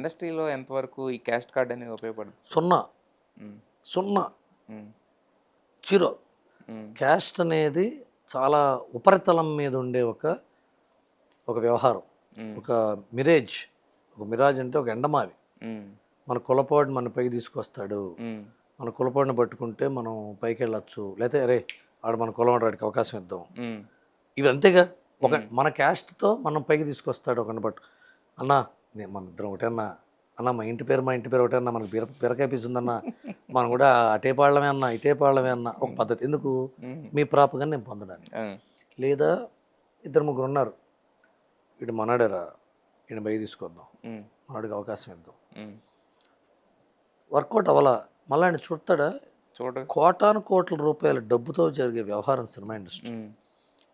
ఇండస్ట్రీలో ఎంతవరకు ఈ క్యాస్ట్ కార్డ్ అనేది ఉపయోగపడుతుంది? 0 హ్మ్. 0 హ్మ్. 0. హ్మ్. క్యాస్ట్ అనేది చాలా ఉపరితలం మీద ఉండే ఒక వ్యవహారం, ఒక మిరేజ్. ఒక మిరాజ్ అంటే ఒక ఎండమావి. హ్మ్. మన కులపోడిని మన పైకి తీసుకొస్తాడు, హ్మ్. మన కులపోడిని పట్టుకుంటే మనం పైకి వెళ్ళొచ్చు, లేకపోతే అరే ఆడు మన కులం వాడికి అవకాశం ఇద్దాం, హ్మ్. ఇవి అంతేగా. మన క్యాస్ట్తో మనం పైకి తీసుకొస్తాడు ఒకరిని పట్టు. అన్నా మన ఇద్దరం ఒకటే అన్నా, అన్న మా ఇంటి పేరు ఒకటే అన్నా, మనకు బీరకాయ పీసుందన్నా, మనం కూడా అటే పాడమే అన్నా ఇటే పాడమే అన్న ఒక పద్ధతి. ఎందుకు? మీ ప్రాపగా నేను పొందడానికి. ఆ! లేదా ఇద్దరు ముగ్గురు ఉన్నారు, వీడు మనడేరా, వీడిని పైకి తీసుకొద్దాం, హ్మ్. మనడికి అవకాశం ఇద్దాం, హ్మ్. వర్కౌట్ అవ్వాలా, మళ్ళీ ఆయన చూస్తాడా? చూడు. కోటాను కోట్ల రూపాయల డబ్బుతో జరిగే వ్యవహారం సినిమా ఇండస్ట్రీ. హ్మ్.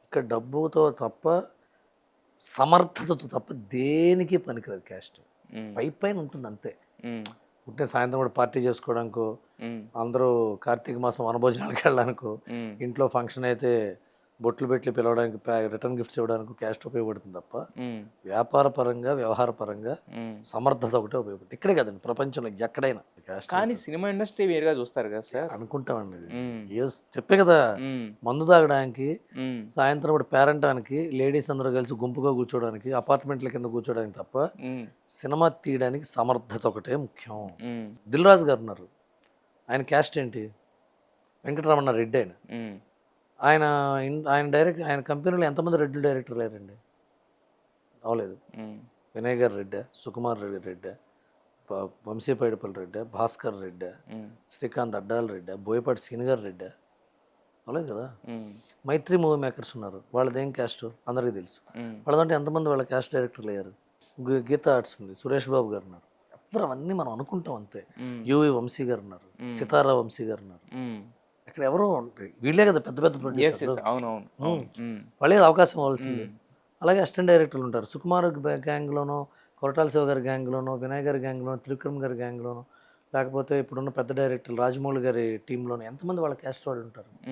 ఇక్కడ డబ్బుతో తప్ప, సమర్థతతో తప్ప దేనికి పనికిరాదు క్యాస్ట్. హ్మ్. పైన ఉంటుంది అంతే. హ్మ్. ఉంటే సాయంత్రం కూడా పార్టీ చేసుకోవడానికో, హ్మ్. అందరూ కార్తీక మాసం వనభోజనాలకు వెళ్ళడానికో, హ్మ్. ఇంట్లో ఫంక్షన్ అయితే బొట్లు పెట్టి పిలవడానికి, రిటర్న్ గిఫ్ట్స్ ఇవ్వడానికి క్యాస్ట్ ఉపయోగపడుతుంది తప్ప హ్మ్. వ్యాపార పరంగా, వ్యవహార పరంగా హ్మ్. సమర్థత ఒకటే ఉపయోగపడుతుంది. ఇక్కడే కదండి, ప్రపంచంలో ఎక్కడైనా క్యాస్ట్ కానీ సినిమా ఇండస్ట్రీ వేరుగా చూస్తారు కదా సార్. అనుకుంటామండి. హ్మ్. చెప్పే కదా, హ్మ్. మందు తాగడానికి, హ్మ్. సాయంత్రం కూడా పేరంటానికి, లేడీస్ అందరూ కలిసి గుంపుగా కూర్చోవడానికి, అపార్ట్మెంట్ల కింద కూర్చోవడానికి తప్ప హ్మ్. సినిమా తీయడానికి సమర్థత ఒకటే ముఖ్యం. హ్మ్. దిల్ రాజు గారు ఉన్నారు, ఆయన క్యాస్ట్ ఏంటి? వెంకటరమణ రెడ్డి. హ్మ్. ఆయన ఆయన కంపెనీలో ఎంతమంది రెడ్డి డైరెక్టర్ లేరండి? అవలేదు. హ్మ్. వినయ్ గారు రెడ్డి, సుకుమార్ రెడ్డి, వంశీపైడిపల్లి రెడ్డి, భాస్కర్ రెడ్డి, హ్మ్. శ్రీకాంత్ అడ్డాల రెడ్డి, బోయపాటి సీనియర్ రెడ్డి, అవలేదు కదా. హ్మ్. మైత్రి మూవీ మేకర్స్ ఉన్నారు, వాళ్ళదేం క్యాస్ట్ అందరికీ తెలుసు. హ్మ్. వాళ్ళదంటే ఎంతమంది వాళ్ళ క్యాస్ట్ డైరెక్టర్లు అయ్యారు? గీతా ఆర్ట్స్ ఉంది, సురేష్ బాబు గారు ఉన్నారు. ఎవరు అవన్నీ మనం అనుకుంటాం అంతే. హ్మ్. యువి వంశీ గారు ఉన్నారు, సితారా వంశీ గారు ఉన్నారు. హ్మ్. ఇక్కడ ఎవరో ఉంటాయి, వీళ్ళే కదా పెద్ద పెద్ద యెస్. ప్రొడ్యూసర్లు. యెస్. అవునవును. అవును. హ్మ్. వాళ్ళే అవకాశం ఇవ్వాల్సిందే. హ్మ్. అలాగే అసిస్టెంట్ డైరెక్టర్లు ఉంటారు, సుకుమార్ గ్యాంగ్లోనో, కొరటాల శివ గారి గ్యాంగ్లోనో, వినయ్ గారి గ్యాంగ్లోనో, త్రివిక్రమ్ గారి గ్యాంగ్లోనో, లేకపోతే ఇప్పుడున్న పెద్ద డైరెక్టర్లు రాజమౌళి గారి టీంలోనో ఎంతమంది వాళ్ళ క్యాస్ట్ వాళ్ళు ఉంటారు.